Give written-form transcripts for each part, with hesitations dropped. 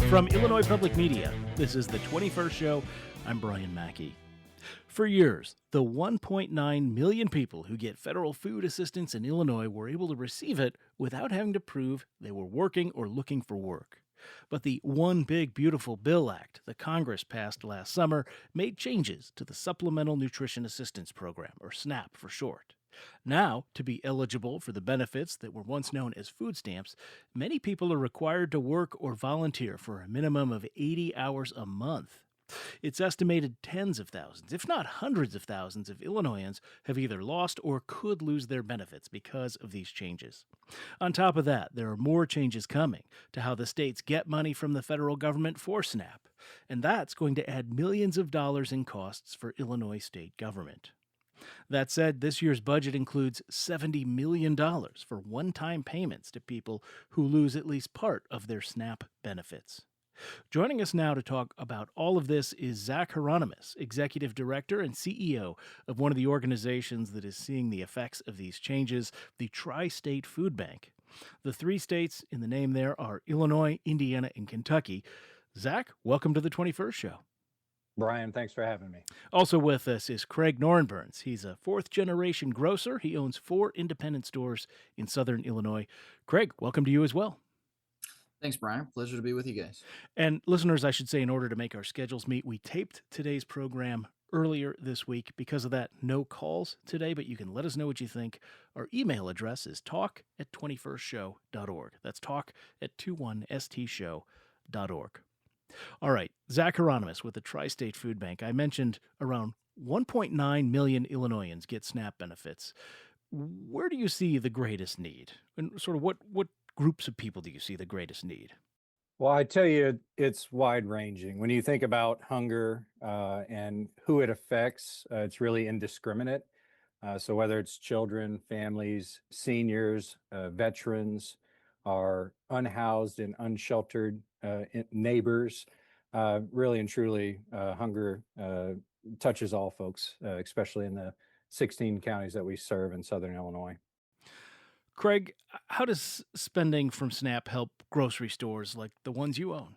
From Illinois Public Media, this is the 21st Show. I'm Brian Mackey. For years, the 1.9 million people who get federal food assistance in Illinois were able to receive it without having to prove they were working or looking for work. But the One Big Beautiful Bill Act that Congress passed last summer made changes to the Supplemental Nutrition Assistance Program, or SNAP for short. Now, to be eligible for the benefits that were once known as food stamps, many people are required to work or volunteer for a minimum of 80 hours a month. It's estimated tens of thousands, if not hundreds of thousands, of Illinoisans have either lost or could lose their benefits because of these changes. On top of that, there are more changes coming to how the states get money from the federal government for SNAP, and that's going to add millions of dollars in costs for Illinois state government. That said, this year's budget includes $70 million for one-time payments to people who lose at least part of their SNAP benefits. Joining us now to talk about all of this is Zach Hieronymus, Executive Director and CEO of one of the organizations that is seeing the effects of these changes, the Tri-State Food Bank. The three states in the name there are Illinois, Indiana, and Kentucky. Zach, welcome to the 21st Show. Brian, thanks for having me. Also with us is Craig Norenburns. He's a fourth-generation grocer. He owns 4 independent stores in southern Illinois. Craig, welcome to you as well. Thanks, Brian. Pleasure to be with you guys. And listeners, I should say, in order to make our schedules meet, we taped today's program earlier this week. Because of that, no calls today, but you can let us know what you think. Our email address is talk@21stshow.org. That's talk@21stshow.org. All right, Zach Hieronymus with the Tri-State Food Bank. I mentioned around 1.9 million Illinoisans get SNAP benefits. Where do you see the greatest need? And sort of what groups of people do you see the greatest need? Well, I tell you, it's wide-ranging. When you think about hunger and who it affects, it's really indiscriminate. So whether it's children, families, seniors, veterans, our unhoused and unsheltered neighbors, really and truly, hunger touches all folks, especially in the 16 counties that we serve in southern Illinois. Craig, how does spending from SNAP help grocery stores like the ones you own?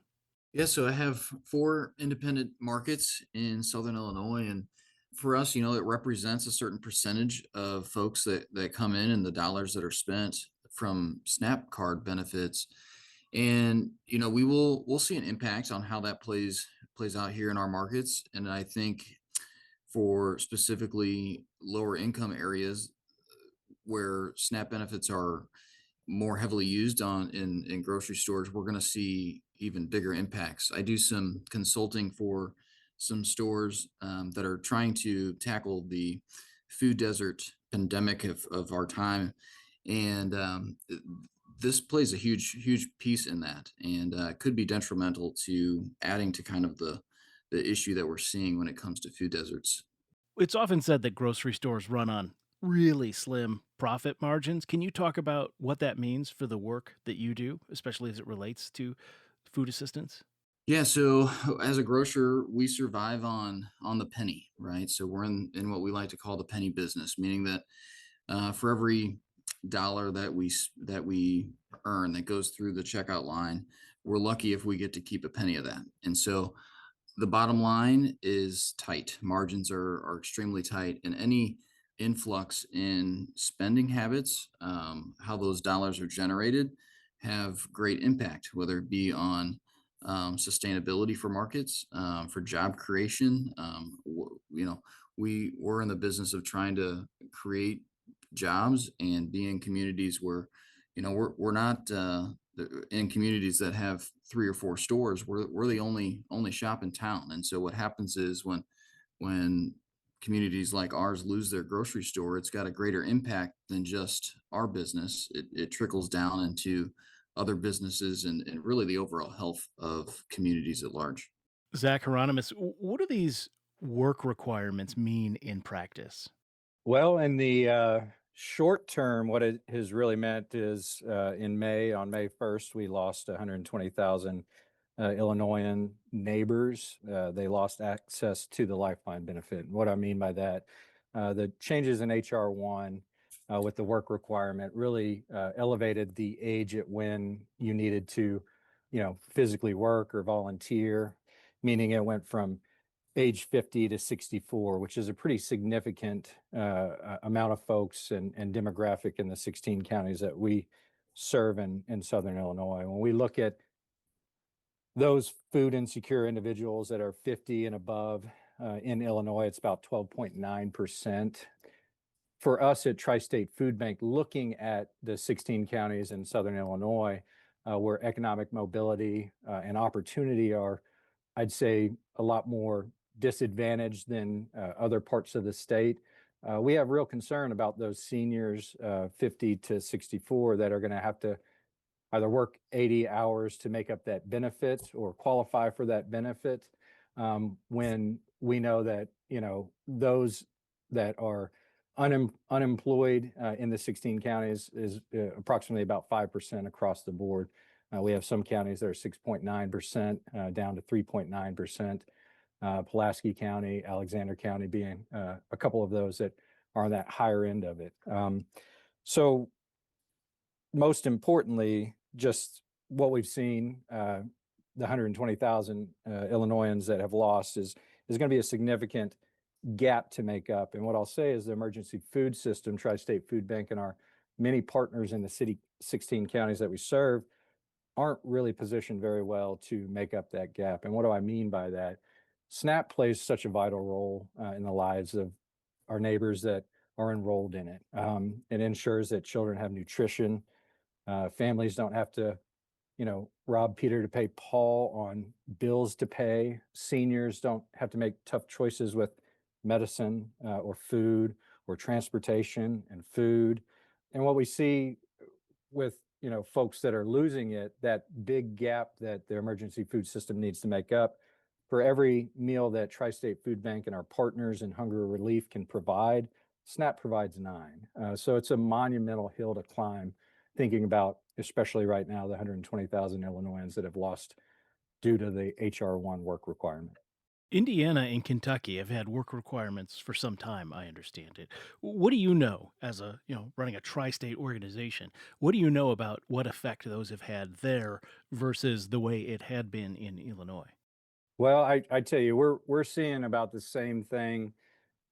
Yeah, so I have 4 independent markets in southern Illinois, and for us, it represents a certain percentage of folks that come in and the dollars that are spent from SNAP card benefits. And we'll see an impact on how that plays out here in our markets. And I think for specifically lower income areas where SNAP benefits are more heavily used in grocery stores, we're going to see even bigger impacts. I do some consulting for some stores that are trying to tackle the food desert pandemic of our time. And this plays a huge piece in that, and could be detrimental to adding to kind of the issue that we're seeing when it comes to food deserts. It's often said that grocery stores run on really slim profit margins. Can you talk about what that means for the work that you do, especially as it relates to food assistance? Yeah, so as a grocer, we survive on the penny, right? So we're in what we like to call the penny business, meaning that for every dollar that we earn that goes through the checkout line, we're lucky if we get to keep a penny of that. And so the bottom line is tight. Margins are extremely tight, and any influx in spending habits, how those dollars are generated, have great impact, whether it be on sustainability for markets, for job creation. We're in the business of trying to create jobs and be in communities where, we're not in communities that have 3 or 4 stores. We're the only shop in town. And so what happens is when communities like ours lose their grocery store, it's got a greater impact than just our business. It trickles down into other businesses and really the overall health of communities at large. Zach Hieronymus, what do these work requirements mean in practice? Well, in the short term, what it has really meant is on May 1st, we lost 120,000 Illinoisan neighbors. They lost access to the Lifeline benefit. And what I mean by that, the changes in HR 1 with the work requirement really elevated the age at when you needed to physically work or volunteer, meaning it went from age 50 to 64, which is a pretty significant amount of folks and demographic in the 16 counties that we serve in Southern Illinois. When we look at those food insecure individuals that are 50 and above in Illinois, it's about 12.9%. For us at Tri-State Food Bank, looking at the 16 counties in Southern Illinois, where economic mobility and opportunity are, I'd say, a lot more disadvantaged than other parts of the state. We have real concern about those seniors 50 to 64 that are going to have to either work 80 hours to make up that benefit or qualify for that benefit, when we know that, those that are unemployed in the 16 counties is approximately about 5% across the board. We have some counties that are 6.9% down to 3.9%. Pulaski County, Alexander County being a couple of those that are on that higher end of it. So most importantly, just what we've seen, the 120,000 Illinoisans that have lost is going to be a significant gap to make up. And what I'll say is the emergency food system, Tri-State Food Bank, and our many partners in the 16 counties that we serve aren't really positioned very well to make up that gap. And what do I mean by that? SNAP plays such a vital role in the lives of our neighbors that are enrolled in it. It ensures that children have nutrition. Families don't have to, rob Peter to pay Paul on bills to pay. Seniors don't have to make tough choices with medicine or food or transportation and food. And what we see with, folks that are losing it, that big gap that the emergency food system needs to make up, for every meal that Tri-State Food Bank and our partners in hunger relief can provide, SNAP provides 9. So it's a monumental hill to climb, thinking about, especially right now, the 120,000 Illinoisans that have lost due to the HR 1 work requirement. Indiana and Kentucky have had work requirements for some time, I understand it. What do you know as running a tri-state organization? What do you know about what effect those have had there versus the way it had been in Illinois? Well, I tell you, we're seeing about the same thing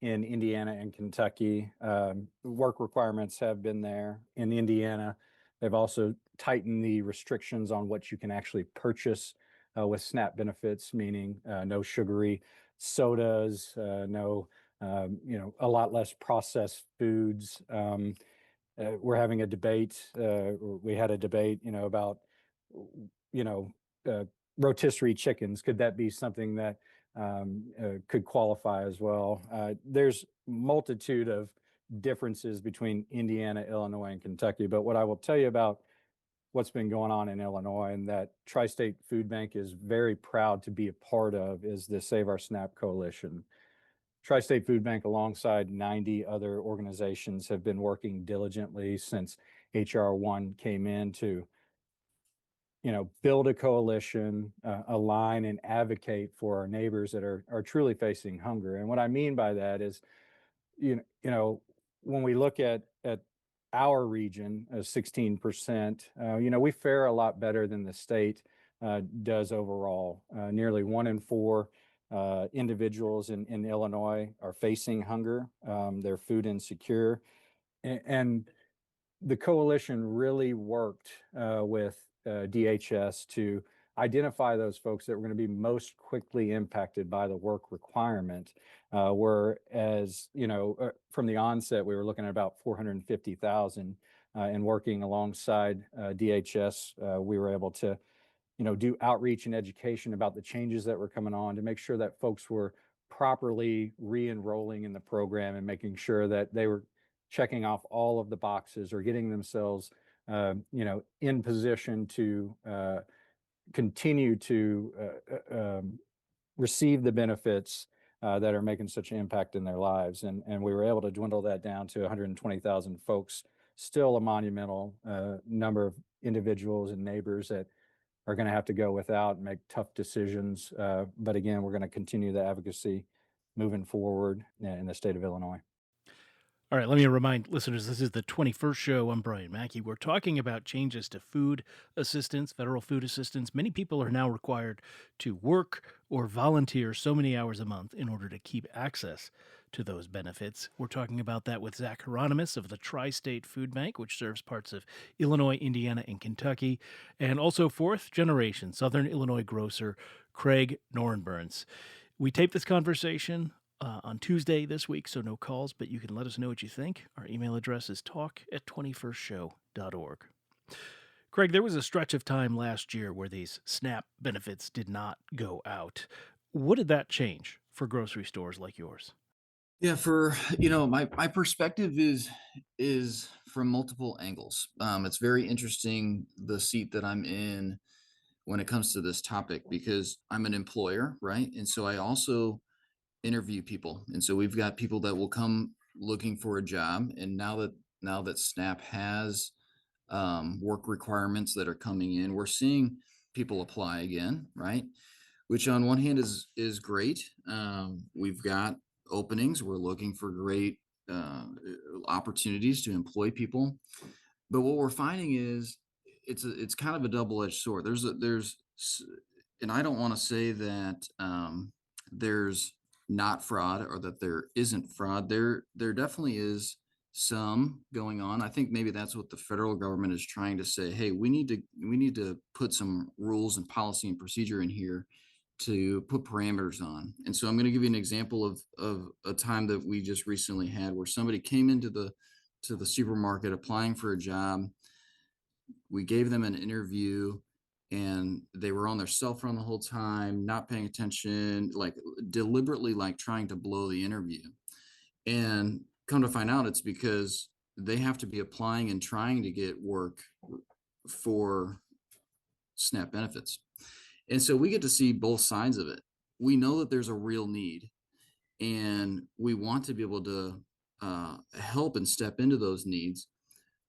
in Indiana and Kentucky. Work requirements have been there. In Indiana, they've also tightened the restrictions on what you can actually purchase with SNAP benefits, meaning no sugary sodas, no, a lot less processed foods. We're having a debate. We had a debate, about, you know, rotisserie chickens. Could that be something that could qualify as well? There's multitude of differences between Indiana, Illinois, and Kentucky. But what I will tell you about what's been going on in Illinois, and that Tri-State Food Bank is very proud to be a part of, is the Save Our SNAP Coalition. Tri-State Food Bank, alongside 90 other organizations, have been working diligently since HR 1 came in to, build a coalition, align and advocate for our neighbors that are truly facing hunger. And what I mean by that is, when we look at our region, 16%, we fare a lot better than the state does overall. Nearly 1 in 4 individuals in Illinois are facing hunger. They're food insecure. And the coalition really worked with DHS to identify those folks that were going to be most quickly impacted by the work requirement. Whereas, from the onset, we were looking at about 450,000, and working alongside DHS, we were able to, do outreach and education about the changes that were coming on to make sure that folks were properly re-enrolling in the program and making sure that they were checking off all of the boxes or getting themselves, in position to continue to receive the benefits that are making such an impact in their lives. And we were able to dwindle that down to 120,000 folks, still a monumental number of individuals and neighbors that are going to have to go without and make tough decisions. But again, we're going to continue the advocacy moving forward in the state of Illinois. All right, let me remind listeners this is the 21st show. I'm Brian Mackey. We're talking about changes to food assistance, federal food assistance. Many people are now required to work or volunteer so many hours a month in order to keep access to those benefits. We're talking about that with Zach Hieronymus of the Tri State Food Bank, which serves parts of Illinois, Indiana, and Kentucky, and also fourth generation Southern Illinois grocer Craig Norenburns. We taped this conversation on Tuesday this week, so no calls, but you can let us know what you think. Our email address is talk@21stshow.org. Craig, there was a stretch of time last year where these SNAP benefits did not go out. What did that change for grocery stores like yours? Yeah, my perspective is from multiple angles. It's very interesting the seat that I'm in when it comes to this topic because I'm an employer, right? And so I also interview people. And so we've got people that will come looking for a job. And now that SNAP has work requirements that are coming in, we're seeing people apply again, right? Which on one hand is great. We've got openings. We're looking for great uh, opportunities to employ people. But what we're finding is it's kind of a double-edged sword. And I don't want to say that there's not fraud or that there isn't fraud. There definitely is some going on. I think maybe that's what the federal government is trying to say. Hey, we need to put some rules and policy and procedure in here to put parameters on. And so I'm going to give you an example of a time that we just recently had where somebody came into the supermarket applying for a job. We gave them an interview and they were on their cell phone the whole time, not paying attention, like deliberately like trying to blow the interview. And come to find out it's because they have to be applying and trying to get work for SNAP benefits. And so we get to see both sides of it. We know that there's a real need and we want to be able to help and step into those needs.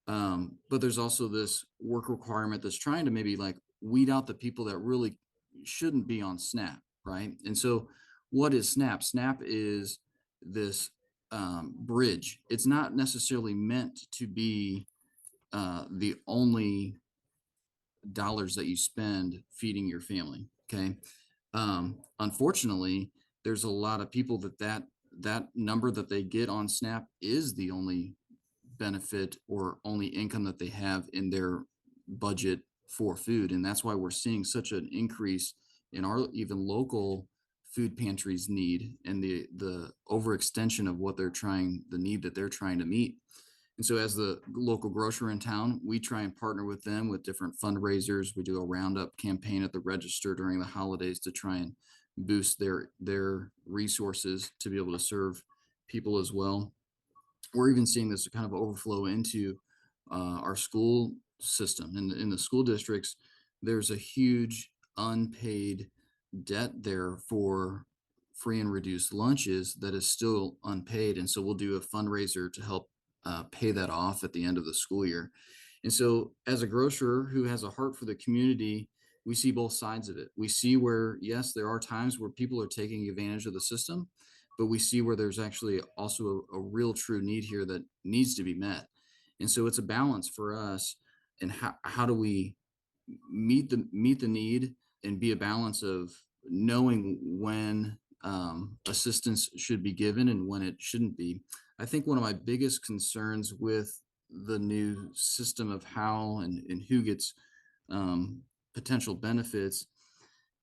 But there's also this work requirement that's trying to maybe like weed out the people that really shouldn't be on SNAP, right? And so, what is SNAP? SNAP is this bridge. It's not necessarily meant to be the only dollars that you spend feeding your family. Okay. Unfortunately, there's a lot of people that number that they get on SNAP is the only benefit or only income that they have in their budget for food. And that's why we're seeing such an increase in our even local food pantries need and the overextension of what the need that they're trying to meet. And so as the local grocer in town, we try and partner with them with different fundraisers. We do a roundup campaign at the register during the holidays to try and boost their resources to be able to serve people as well. We're even seeing this kind of overflow into our school system. In the school districts, there's a huge unpaid debt there for free and reduced lunches that is still unpaid. And so we'll do a fundraiser to help pay that off at the end of the school year. And so, as a grocer who has a heart for the community, we see both sides of it. We see where, yes, there are times where people are taking advantage of the system, but we see where there's actually also a real true need here that needs to be met. And so, it's a balance for us. And how do we meet the need and be a balance of knowing when assistance should be given and when it shouldn't be. I think one of my biggest concerns with the new system of how and who gets potential benefits,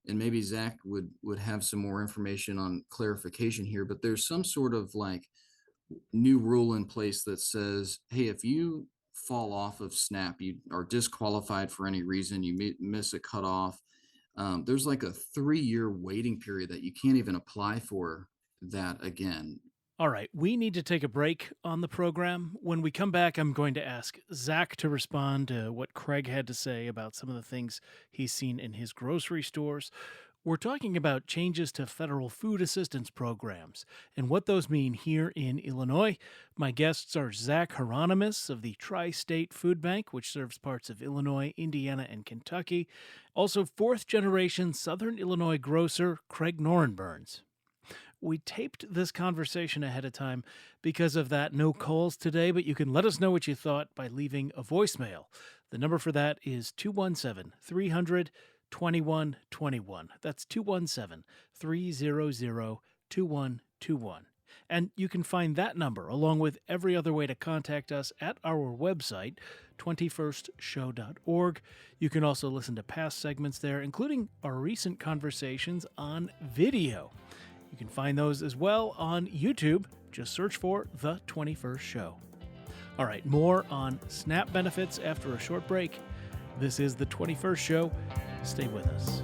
and maybe Zach would have some more information on clarification here, but there's some sort of like new rule in place that says, hey, if you fall off of SNAP, you are disqualified for any reason, you miss a cutoff, there's like a 3-year waiting period that you can't even apply for that again. All right, we need to take a break on the program. When we come back, I'm going to ask Zach to respond to what Craig had to say about some of the things he's seen in his grocery stores. We're talking about changes to federal food assistance programs and what those mean here in Illinois. My guests are Zach Hieronymus of the Tri State Food Bank, which serves parts of Illinois, Indiana, and Kentucky. Also, fourth generation Southern Illinois grocer Craig Norenburns. We taped this conversation ahead of time because of that no calls today, but you can let us know what you thought by leaving a voicemail. The number for that is 217 300 2121. That's 217 300 2121. And you can find that number along with every other way to contact us at our website, 21stshow.org. You can also listen to past segments there, including our recent conversations on video. You can find those as well on YouTube. Just search for The 21st Show. All right, more on SNAP benefits after a short break. This is The 21st Show. Stay with us.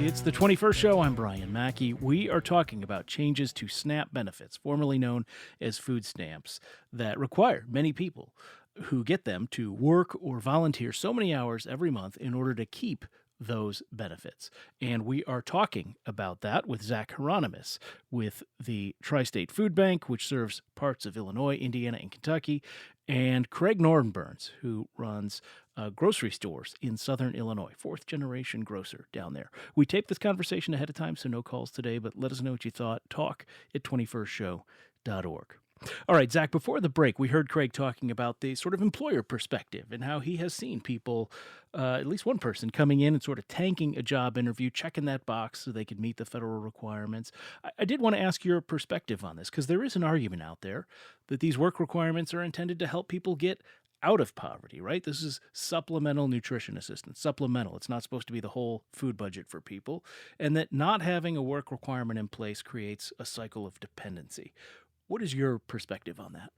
It's the 21st Show. I'm Brian Mackey. We are talking about changes to SNAP benefits, formerly known as food stamps, that require many people who get them to work or volunteer so many hours every month in order to keep those benefits. And we are talking about that with Zach Hieronymus with the Tri-State Food Bank, which serves parts of Illinois, Indiana, and Kentucky, and Craig Nordenburns, who runs grocery stores in southern Illinois, fourth-generation grocer down there. We taped this conversation ahead of time, so no calls today, but let us know what you thought. Talk at 21stshow.org. All right, Zach, before the break, we heard Craig talking about the sort of employer perspective and how he has seen people, at least one person, coming in and sort of tanking a job interview, checking that box so they could meet the federal requirements. I did want to ask your perspective on this, because there is an argument out there that these work requirements are intended to help people get out of poverty, right? This is supplemental nutrition assistance, supplemental. It's not supposed to be the whole food budget for people, and that not having a work requirement in place creates a cycle of dependency. What is your perspective on that?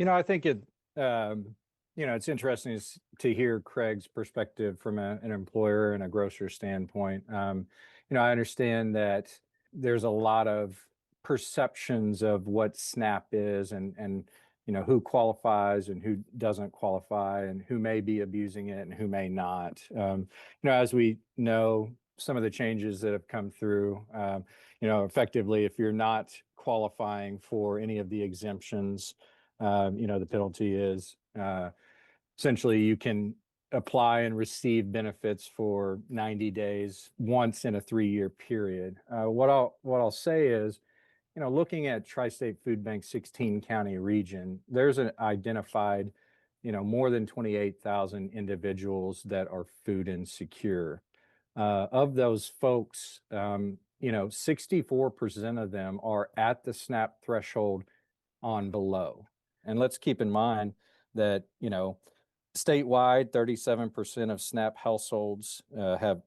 I think it's interesting to hear Craig's perspective from an employer and a grocer standpoint. I understand that there's a lot of perceptions of what SNAP is and who qualifies and who doesn't qualify and who may be abusing it and who may not. As we know, some of the changes that have come through, effectively, if you're not qualifying for any of the exemptions, the penalty is essentially you can apply and receive benefits for 90 days once in a 3-year period. What I'll say is, looking at Tri-State Food Bank 16 county region, there's an identified, more than 28,000 individuals that are food insecure. Of those folks, 64% of them are at the SNAP threshold on below. And let's keep in mind that, statewide, 37% of SNAP households have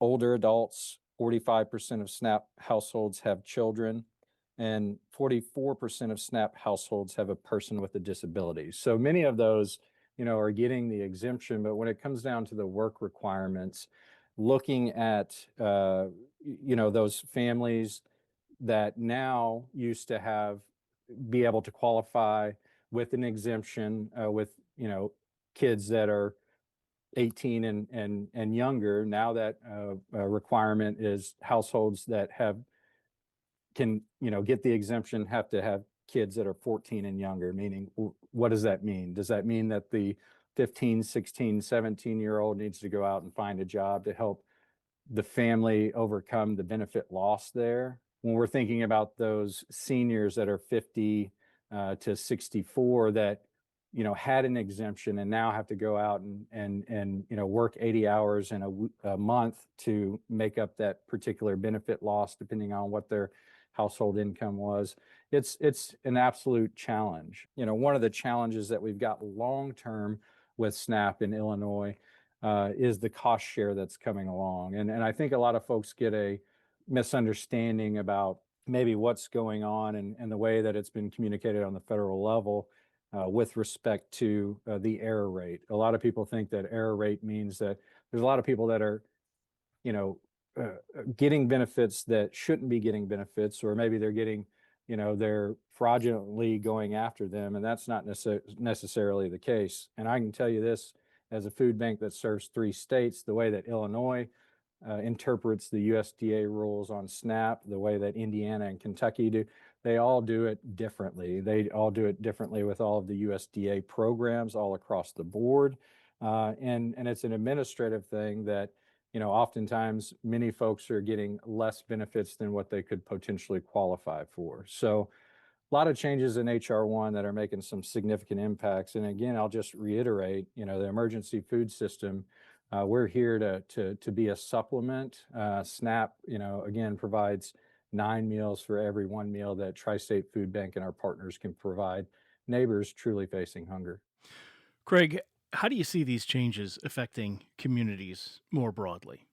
older adults, 45% of SNAP households have children, and 44% of SNAP households have a person with a disability. So many of those, are getting the exemption. But when it comes down to the work requirements, looking at, those families that now used to be able to qualify with an exemption with, kids that are 18 and younger, now that requirement is households that can get the exemption have to have kids that are 14 and younger, meaning what does that mean? Does that mean that the 15, 16, 17-year-old needs to go out and find a job to help the family overcome the benefit loss there? When we're thinking about those seniors that are 50 to 64 that had an exemption and now have to go out and work 80 hours in a month to make up that particular benefit loss, depending on what their household income was. it's an absolute challenge. One of the challenges that we've got long term with SNAP in Illinois is the cost share that's coming along. And I think a lot of folks get a misunderstanding about maybe what's going on and the way that it's been communicated on the federal level with respect to the error rate. A lot of people think that error rate means that there's a lot of people that are, you know, getting benefits that shouldn't be getting benefits, or maybe they're getting, they're fraudulently going after them, and that's not necessarily the case. And I can tell you this, as a food bank that serves 3 states, the way that Illinois interprets the USDA rules on SNAP, the way that Indiana and Kentucky do, they all do it differently. They all do it differently with all of the USDA programs all across the board. And it's an administrative thing that, oftentimes many folks are getting less benefits than what they could potentially qualify for. So a lot of changes in HR 1 that are making some significant impacts. And again, I'll just reiterate, the emergency food system, we're here to be a supplement. SNAP, again, provides 9 meals for every 1 meal that Tri-State Food Bank and our partners can provide neighbors truly facing hunger. Craig, how do you see these changes affecting communities more broadly?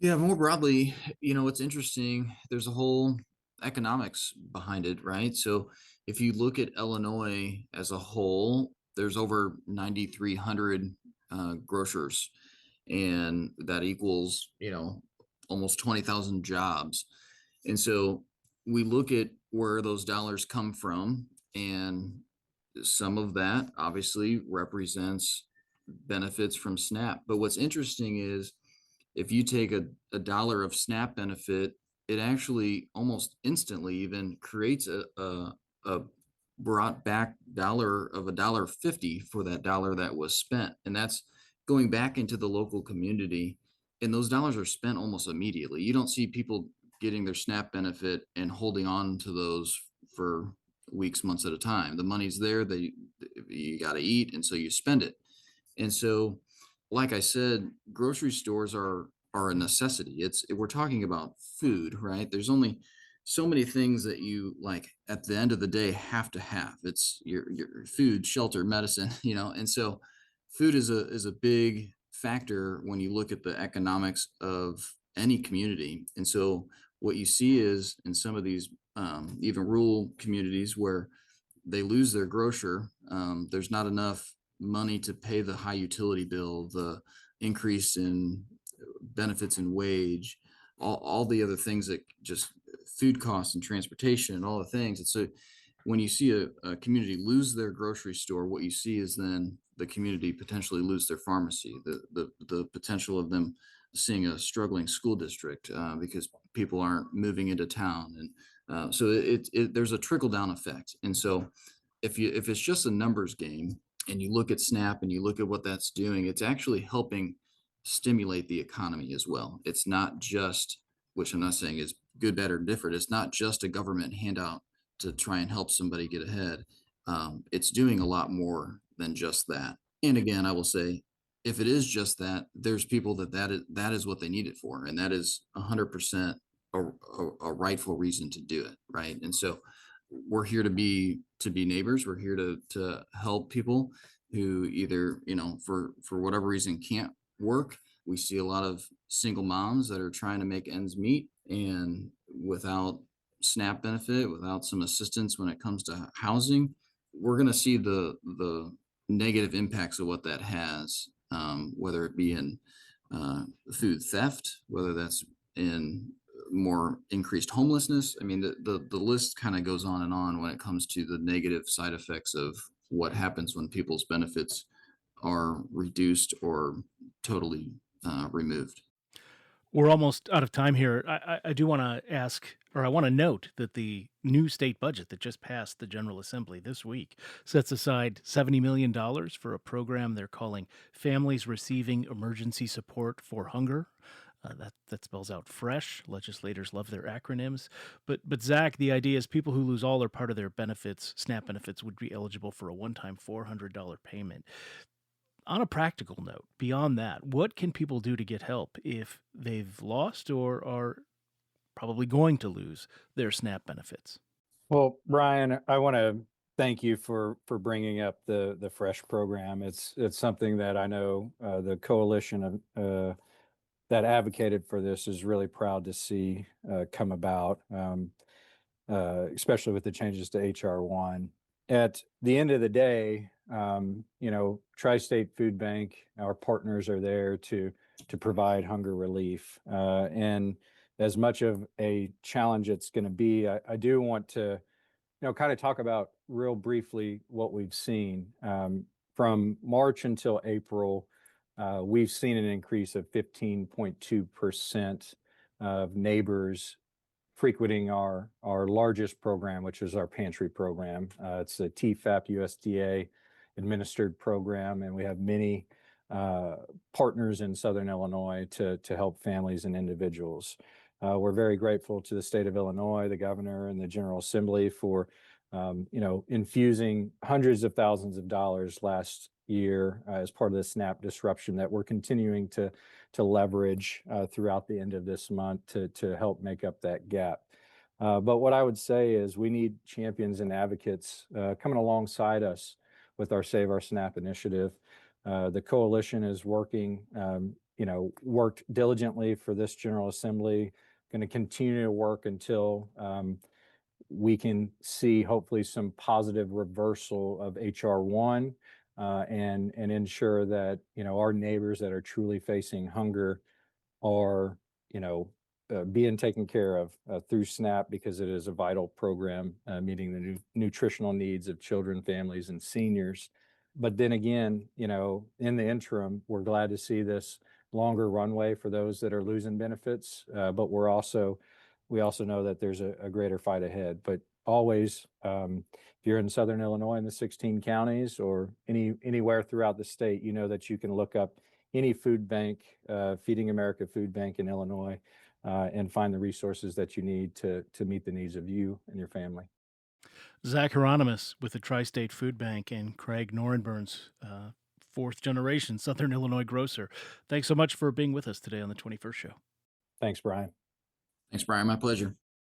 Yeah, more broadly, it's interesting. There's a whole economics behind it, right? So if you look at Illinois as a whole, there's over 9,300 grocers, and that equals, almost 20,000 jobs. And so we look at where those dollars come from, and some of that obviously represents benefits from SNAP. But what's interesting is if you take a dollar of SNAP benefit, it actually almost instantly even creates a brought back dollar of $1.50 for that dollar that was spent. And that's going back into the local community. And those dollars are spent almost immediately. You don't see people getting their SNAP benefit and holding on to those for weeks, months at a time. The money's there, you got to eat, and so you spend it. And so, like I said, grocery stores are a necessity. We're talking about food, right? There's only so many things that you, like, at the end of the day, have to have. It's your food, shelter, medicine, and so food is a big factor when you look at the economics of any community. And so what you see is in some of these even rural communities where they lose their grocer, there's not enough money to pay the high utility bill, the increase in benefits and wage, all the other things that just food costs and transportation and all the things. And so when you see a community lose their grocery store, what you see is then the community potentially lose their pharmacy, the potential of them seeing a struggling school district because people aren't moving into town. And so there's a trickle down effect. And so if it's just a numbers game and you look at SNAP and you look at what that's doing, it's actually helping stimulate the economy as well. It's not just, which I'm not saying is good, bad, or different. It's not just a government handout to try and help somebody get ahead. It's doing a lot more than just that. And again, I will say, if it is just that, there's people that is what they need it for, and that is 100% a rightful reason to do it, right? And so we're here to be neighbors. We're here to help people who either, for whatever reason can't work. We see a lot of single moms that are trying to make ends meet, and without SNAP benefit, without some assistance when it comes to housing, we're going to see the negative impacts of what that has, whether it be in food theft, whether that's in more increased homelessness. I mean, the list kind of goes on and on when it comes to the negative side effects of what happens when people's benefits are reduced or totally removed. We're almost out of time here. I do want to ask, or I want to note that the new state budget that just passed the General Assembly this week sets aside $70 million for a program they're calling Families Receiving Emergency Support for Hunger. That spells out FRESH. Legislators love their acronyms. But Zach, the idea is people who lose all or part of their benefits, SNAP benefits, would be eligible for a one-time $400 payment. On a practical note, beyond that, what can people do to get help if they've lost or are probably going to lose their SNAP benefits? Well, Brian, I want to thank you for bringing up the Fresh program. It's something that I know the coalition that advocated for this is really proud to see come about, especially with the changes to HR1. At the end of the day, Tri-State Food Bank, our partners are there to provide hunger relief. And as much of a challenge it's going to be, I do want to kind of talk about real briefly what we've seen. From March until April, we've seen an increase of 15.2% of neighbors frequenting our largest program, which is our pantry program. It's a TFAP USDA administered program, and we have many partners in Southern Illinois to help families and individuals. We're very grateful to the state of Illinois, the governor, and the General Assembly for infusing hundreds of thousands of dollars last year as part of the SNAP disruption that we're continuing to leverage throughout the end of this month to help make up that gap. But what I would say is we need champions and advocates coming alongside us with our Save Our SNAP initiative. The coalition is working, worked diligently for this General Assembly, going to continue to work until we can see hopefully some positive reversal of HR1 and ensure that, our neighbors that are truly facing hunger are, being taken care of through SNAP, because it is a vital program meeting the nutritional needs of children, families, and seniors. But then again, in the interim, we're glad to see this longer runway for those that are losing benefits. But we also know that there's a greater fight ahead. But always, if you're in Southern Illinois in the 16 counties or anywhere throughout the state, that you can look up any food bank, Feeding America Food Bank in Illinois, and find the resources that you need to meet the needs of you and your family. Zach Hieronymus with the Tri-State Food Bank and Craig Norenburns, fourth generation Southern Illinois grocer. Thanks so much for being with us today on the 21st Show. Thanks, Brian. Thanks, Brian. My pleasure.